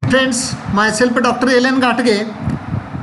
Friends, myself Dr. Ellen Ghatge,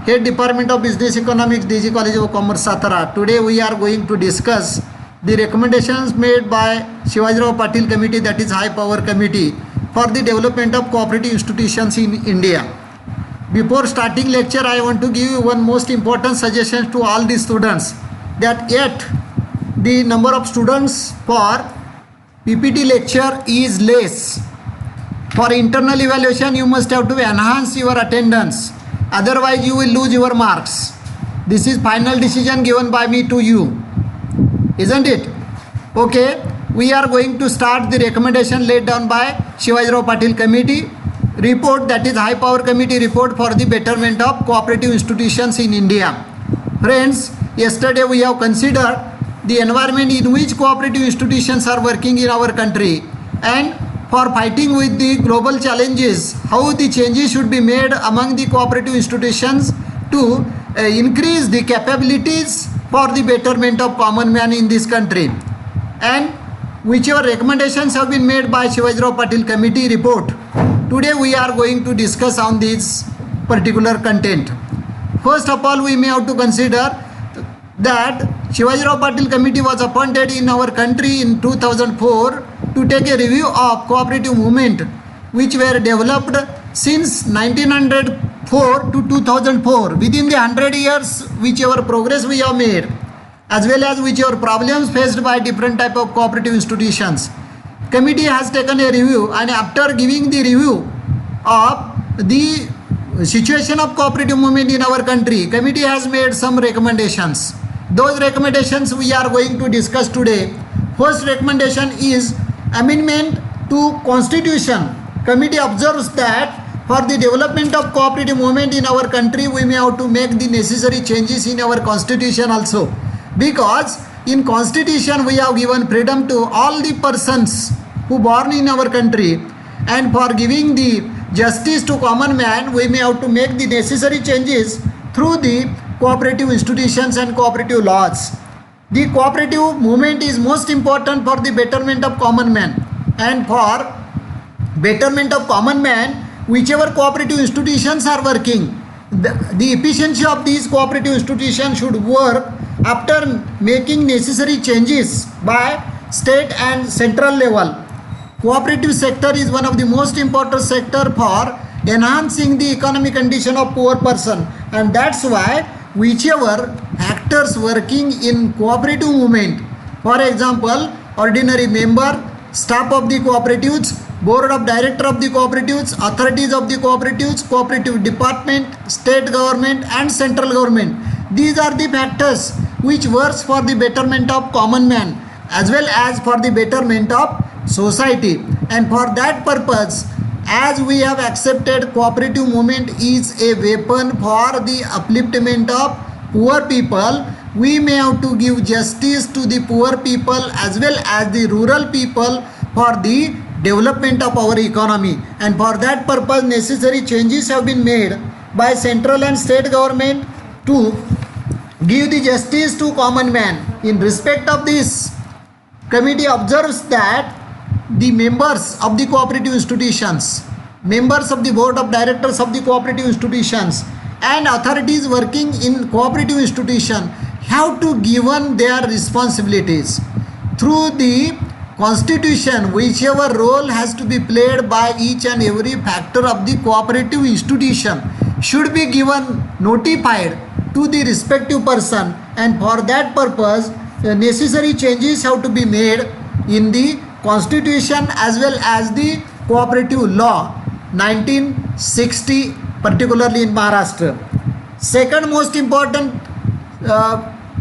Head Department of Business Economics, DG College of Commerce, Satara. Today we are going to discuss the recommendations made by Shivajirao Patil Committee, that is High Power Committee, for the development of cooperative institutions in India. Before starting lecture, I want to give you one most important suggestion to all the students, that yet the number of students for PPT lecture is less. For internal evaluation, you must have to enhance your attendance. Otherwise, you will lose your marks. This is final decision given by me to you. Isn't it? Okay. We are going to start the recommendation laid down by Shivajirao Patil Committee report, that is High Power Committee report for the betterment of cooperative institutions in India. Friends, yesterday we have considered the environment in which cooperative institutions are working in our country, and for fighting with the global challenges, how the changes should be made among the cooperative institutions to increase the capabilities for the betterment of common man in this country. And whichever recommendations have been made by Shivajirao Patil Committee report, today we are going to discuss on this particular content. First of all, we may have to consider that Shivajirao Patil Committee was appointed in our country in 2004 to take a review of cooperative movement which were developed since 1904 to 2004. Within the 100 years, whichever progress we have made, as well as whichever problems faced by different type of cooperative institutions, committee has taken a review, and after giving the review of the situation of cooperative movement in our country, committee has made some recommendations. Those recommendations we are going to discuss today. First recommendation is amendment to Constitution. Committee observes that for the development of cooperative movement in our country, we may have to make the necessary changes in our Constitution also, because in Constitution we have given freedom to all the persons who born in our country, and for giving the justice to common man, we may have to make the necessary changes through the cooperative institutions and cooperative laws. The cooperative movement is most important for the betterment of common man, and for betterment of common man, whichever cooperative institutions are working, the efficiency of these cooperative institutions should work after making necessary changes by state and central level. Cooperative sector is one of the most important sector for enhancing the economic condition of poor person, and that's why whichever actors working in cooperative movement, for example, ordinary member, staff of the cooperatives, board of director of the cooperatives, authorities of the cooperatives, cooperative department, state government and central government, these are the factors which works for the betterment of common man as well as for the betterment of society. And for that purpose, as we have accepted cooperative movement is a weapon for the upliftment of poor people, we may have to give justice to the poor people as well as the rural people for the development of our economy. And for that purpose, necessary changes have been made by central and state government to give the justice to common man. In respect of this, committee observes that the members of the cooperative institutions, members of the board of directors of the cooperative institutions and authorities working in cooperative institution have to given their responsibilities. Through the Constitution, whichever role has to be played by each and every factor of the cooperative institution should be given, notified to the respective person, and for that purpose necessary changes have to be made in the Constitution as well as the cooperative law 1960, particularly in Maharashtra. Second most important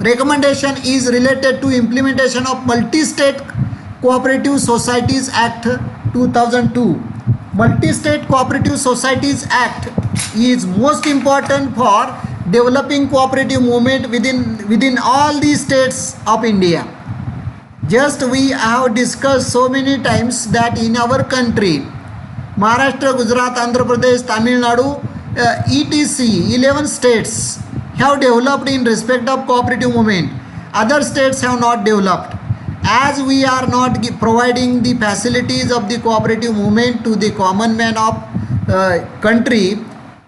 recommendation is related to implementation of Multi-State Cooperative Societies Act 2002. Multi-State Cooperative Societies Act is most important for developing cooperative movement within all the states of India. Just we have discussed so many times that in our country, Maharashtra, Gujarat, Andhra Pradesh, Tamil Nadu, etc. 11 states have developed in respect of cooperative movement. Other states have not developed. As we are not providing the facilities of the cooperative movement to the common man of country,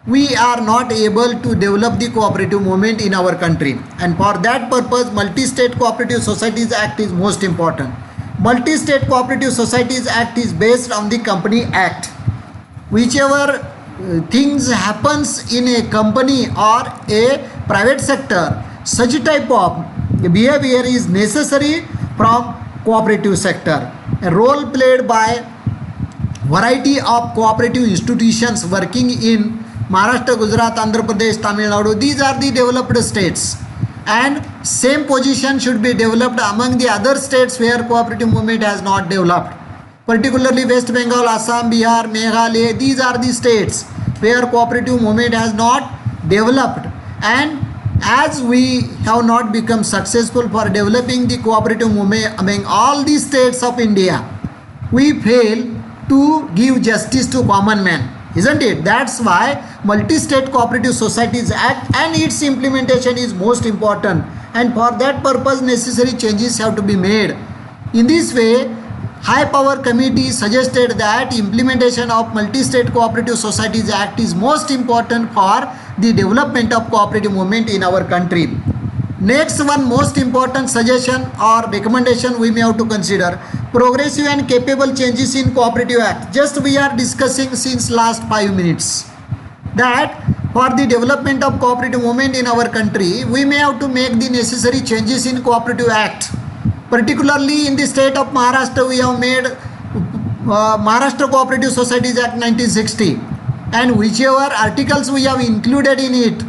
we are not able to develop the cooperative movement in our country, and for that purpose Multi-State Cooperative Societies Act is most important. Multi-State Cooperative Societies Act is based on the Company Act. Whichever things happens in a company or a private sector, such type of behavior is necessary from cooperative sector. A role played by variety of cooperative institutions working in Maharashtra, Gujarat, Andhra Pradesh, Tamil Nadu. These are the developed states, and same position should be developed among the other states where cooperative movement has not developed. Particularly West Bengal, Assam, Bihar, Meghalaya, these are the states where cooperative movement has not developed, and as we have not become successful for developing the cooperative movement among all the states of India, we fail to give justice to common man, isn't it? That's why Multi-State Cooperative Societies Act and its implementation is most important, and for that purpose necessary changes have to be made. In this way, High Power Committee suggested that implementation of Multi-State Cooperative Societies Act is most important for the development of cooperative movement in our country. Next one most important suggestion or recommendation we may have to consider: progressive and capable changes in Cooperative Act. Just we are discussing since last 5 minutes that for the development of cooperative movement in our country, we may have to make the necessary changes in Cooperative Act. Particularly in the state of Maharashtra, we have made Maharashtra Cooperative Societies Act 1960, and whichever articles we have included in it,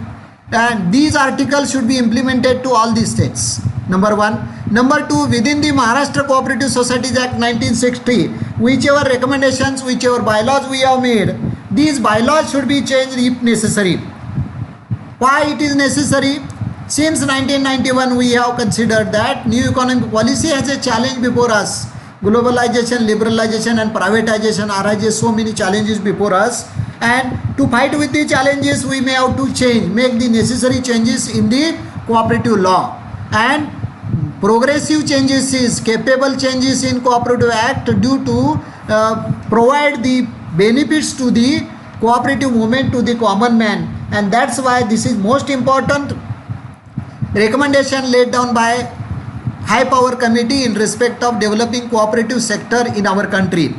and these articles should be implemented to all the states. Number one. Number two, within the Maharashtra Cooperative Societies Act 1960, whichever recommendations, whichever bylaws we have made, these bylaws should be changed if necessary. Why it is necessary? Since 1991, we have considered that new economic policy has a challenge before us. Globalization, liberalization and privatization arises so many challenges before us, and to fight with the challenges we may have to make the necessary changes in the cooperative law, and progressive changes is capable changes in Cooperative Act due to provide the benefits to the cooperative movement to the common man, and that's why this is most important recommendation laid down by High Power Committee in respect of developing cooperative sector in our country.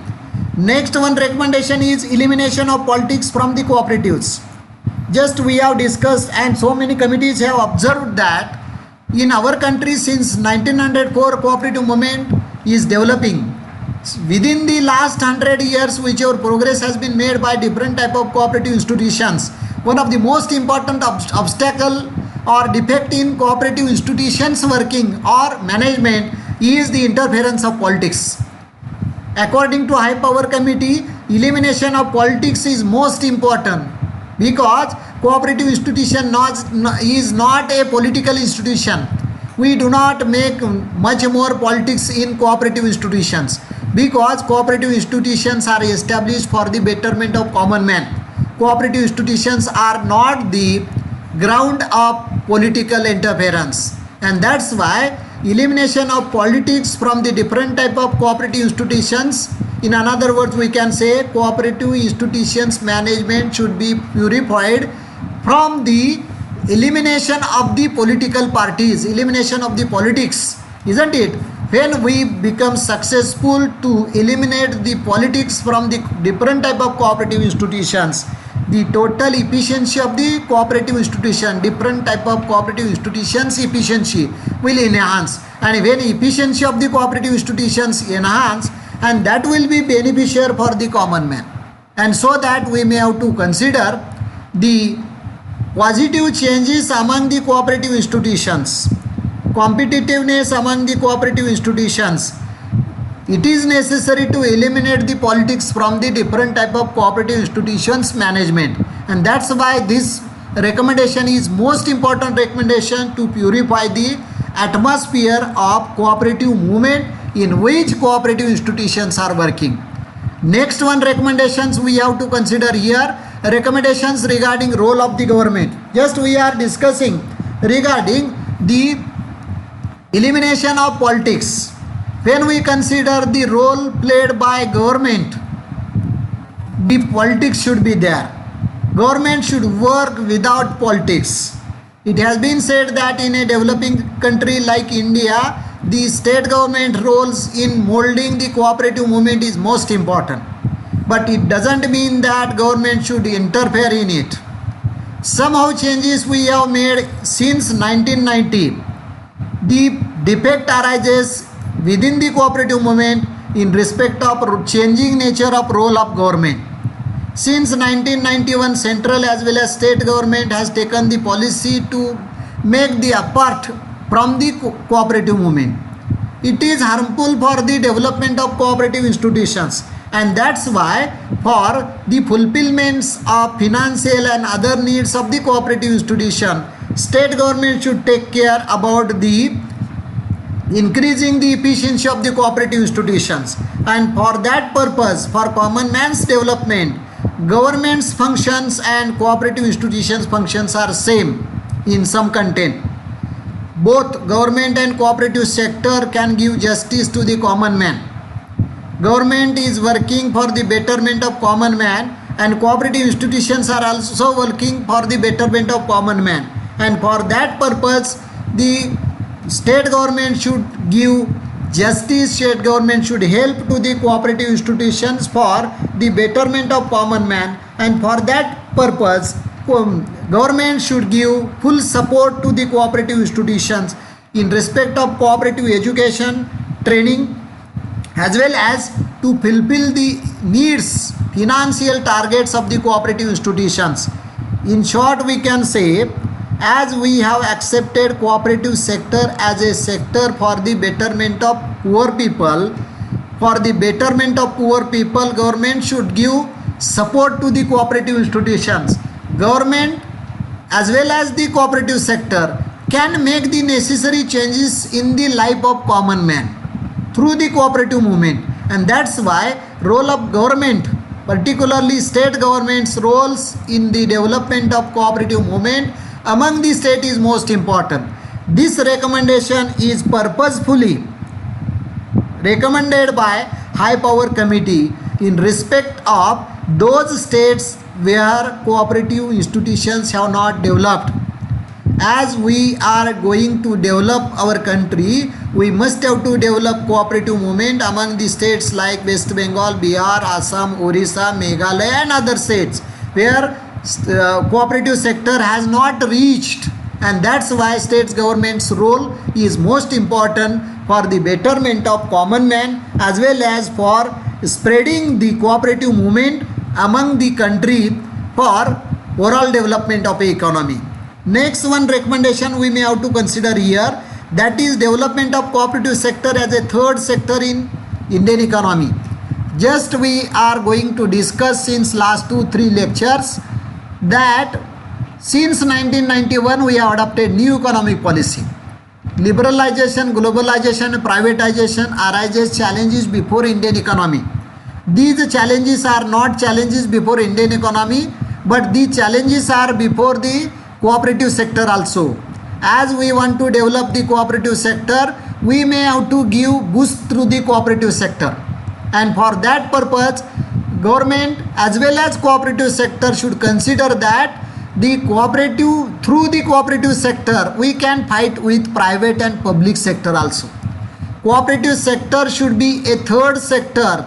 Next one recommendation is elimination of politics from the cooperatives. Just we have discussed, and so many committees have observed that in our country since 1904 cooperative movement is developing. Within the last 100 years, whichever progress has been made by different type of cooperative institutions, one of the most important obstacle or defect in cooperative institutions working or management is the interference of politics. According to High Power Committee, elimination of politics is most important, because cooperative institution is not a political institution. We do not make much more politics in cooperative institutions, because cooperative institutions are established for the betterment of common man. Cooperative institutions are not the ground of political interference, and that's why elimination of politics from the different type of cooperative institutions, in another words we can say cooperative institutions management should be purified from the elimination of the political parties, elimination of the politics, isn't it? When we become successful to eliminate the politics from the different type of cooperative institutions, the total efficiency of the cooperative institution, different type of cooperative institutions efficiency will enhance, and when efficiency of the cooperative institutions enhance, and that will be beneficial for the common man. And so that we may have to consider the positive changes among the cooperative institutions, competitiveness among the cooperative institutions. It is necessary to eliminate the politics from the different type of cooperative institutions management, and that's why this recommendation is most important recommendation to purify the atmosphere of cooperative movement in which cooperative institutions are working. Next one recommendations we have to consider here, recommendations regarding role of the government. Just we are discussing regarding the elimination of politics. When we consider the role played by government, the politics should be there. Government should work without politics. It has been said that in a developing country like India, the state government roles in molding the cooperative movement is most important. But it doesn't mean that government should interfere in it. Somehow changes we have made since 1990. The defect arises within the cooperative movement in respect of changing nature of role of government. Since 1991, central as well as state government has taken the policy to make the apart from the cooperative movement. It is harmful for the development of cooperative institutions, and that's why for the fulfillments of financial and other needs of the cooperative institution, state government should take care about the increasing the efficiency of the cooperative institutions, and for that purpose, for common man's development, government's functions and cooperative institutions functions are same in some content. Both government and cooperative sector can give justice to the common man. Government is working for the betterment of common man, and cooperative institutions are also working for the betterment of common man, and for that purpose the state government should give justice, state government should help to the cooperative institutions for the betterment of common man, and for that purpose government should give full support to the cooperative institutions in respect of cooperative education, training, as well as to fulfill the needs, financial targets of the cooperative institutions. In short, we can say, as we have accepted cooperative sector as a sector for the betterment of poor people, for the betterment of poor people, government should give support to the cooperative institutions. Government as well as the cooperative sector can make the necessary changes in the life of common man through the cooperative movement, and that's why role of government, particularly state government's roles in the development of cooperative movement among the state is most important. This recommendation is purposefully recommended by High Power Committee in respect of those states where cooperative institutions have not developed. As we are going to develop our country, we must have to develop cooperative movement among the states like West Bengal, Bihar, Assam, Orissa, Meghalaya and other states where cooperative sector has not reached, and that's why state government's role is most important for the betterment of common man as well as for spreading the cooperative movement among the country for overall development of economy. Next one recommendation we may have to consider here, that is development of cooperative sector as a third sector in Indian economy. Just we are going to discuss since last 2-3 lectures that since 1991 we have adopted new economic policy. Liberalization, globalization, privatization arises challenges before Indian economy. These challenges are not challenges before Indian economy, but the challenges are before the cooperative sector also. As we want to develop the cooperative sector, we may have to give boost through the cooperative sector, and for that purpose government as well as cooperative sector should consider that the cooperative, through the cooperative sector we can fight with private and public sector also. Cooperative sector should be a third sector,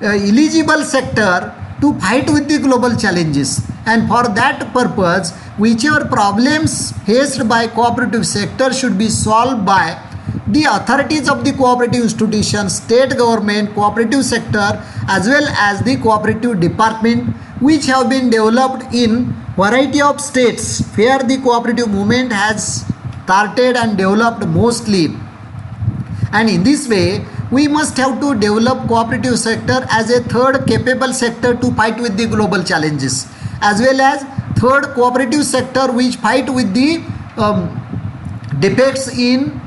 eligible sector to fight with the global challenges, and for that purpose whichever problems faced by cooperative sector should be solved by the authorities of the cooperative institutions, state government, cooperative sector as well as the cooperative department, which have been developed in variety of states where the cooperative movement has started and developed mostly. And in this way we must have to develop cooperative sector as a third capable sector to fight with the global challenges, as well as third cooperative sector which fight with the defects in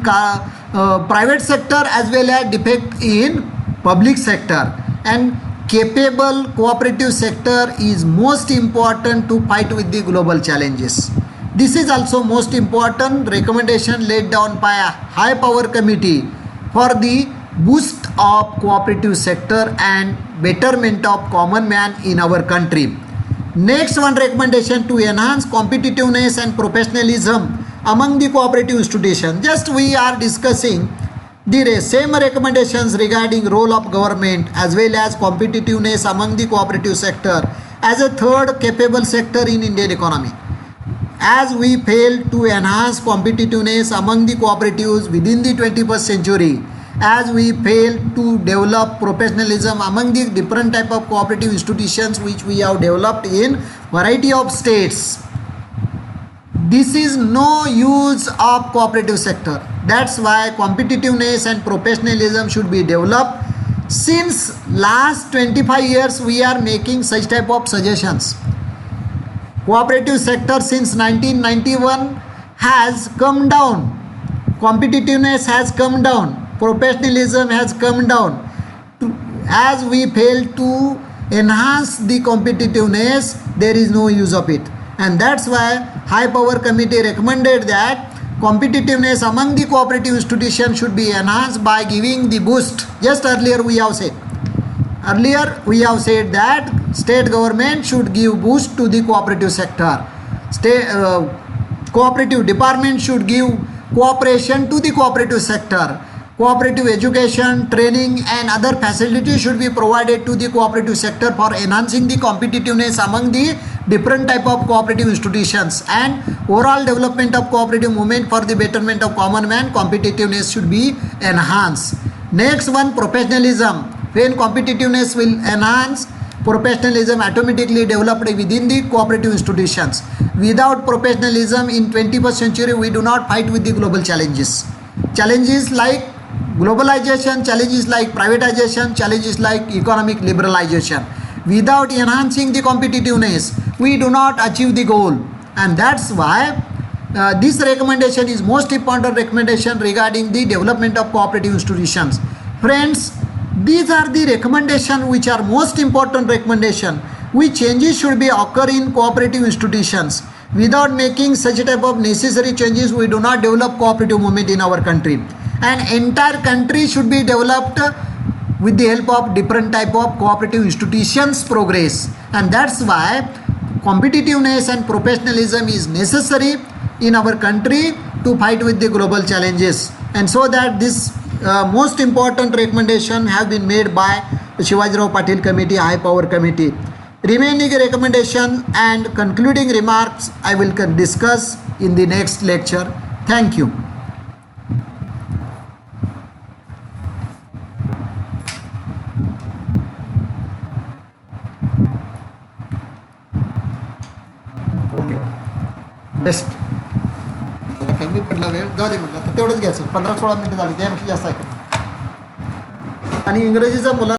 private sector as well as defect in public sector. And capable cooperative sector is most important to fight with the global challenges. This is also most important recommendation laid down by a high power committee for the boost of cooperative sector and betterment of common man in our country. Next one recommendation to enhance competitiveness and professionalism among the cooperative institutions. Just we are discussing the same recommendations regarding role of government as well as competitiveness among the cooperative sector as a third capable sector in Indian economy. As we fail to enhance competitiveness among the cooperatives within the 21st century, as we fail to develop professionalism among the different type of cooperative institutions which we have developed in variety of states, this is no use of cooperative sector. That's why competitiveness and professionalism should be developed. Since last 25 years we are making such type of suggestions. Cooperative sector since 1991 has come down. Competitiveness has come down. Professionalism has come down. As we fail to enhance the competitiveness, there is no use of it. And that's why High Power Committee recommended that competitiveness among the cooperative institutions should be enhanced by giving the boost. Just earlier we have said that state government should give boost to the cooperative sector. Cooperative department should give cooperation to the cooperative sector. Cooperative education, training and other facilities should be provided to the cooperative sector for enhancing the competitiveness among the different type of cooperative institutions, and overall development of cooperative movement for the betterment of common man. Competitiveness should be enhanced. Next one, professionalism. When competitiveness will enhance, professionalism automatically developed within the cooperative institutions. Without professionalism in 21st century, we do not fight with the global challenges. Challenges like globalization, challenges like privatization, challenges like economic liberalization. Without enhancing the competitiveness, we do not achieve the goal. And that's why this recommendation is most important recommendation regarding the development of cooperative institutions. Friends, these are the recommendations which are most important recommendation, which changes should be occur in cooperative institutions. Without making such a type of necessary changes, we do not develop cooperative movement in our country. And entire country should be developed with the help of different type of cooperative institutions progress. And that's why competitiveness and professionalism is necessary in our country to fight with the global challenges. And so that this most important recommendation have been made by Shivajirao Patil Committee, High Power Committee. Remaining recommendation and concluding remarks I will discuss in the next lecture. Thank you. Best कमी पडला वेळ जाऊ दे म्हटलं तर तेवढंच घ्यायचं 15-16 मिनिटं झाली त्यापेक्षा जास्त आहे आणि इंग्रजीचा मुलांना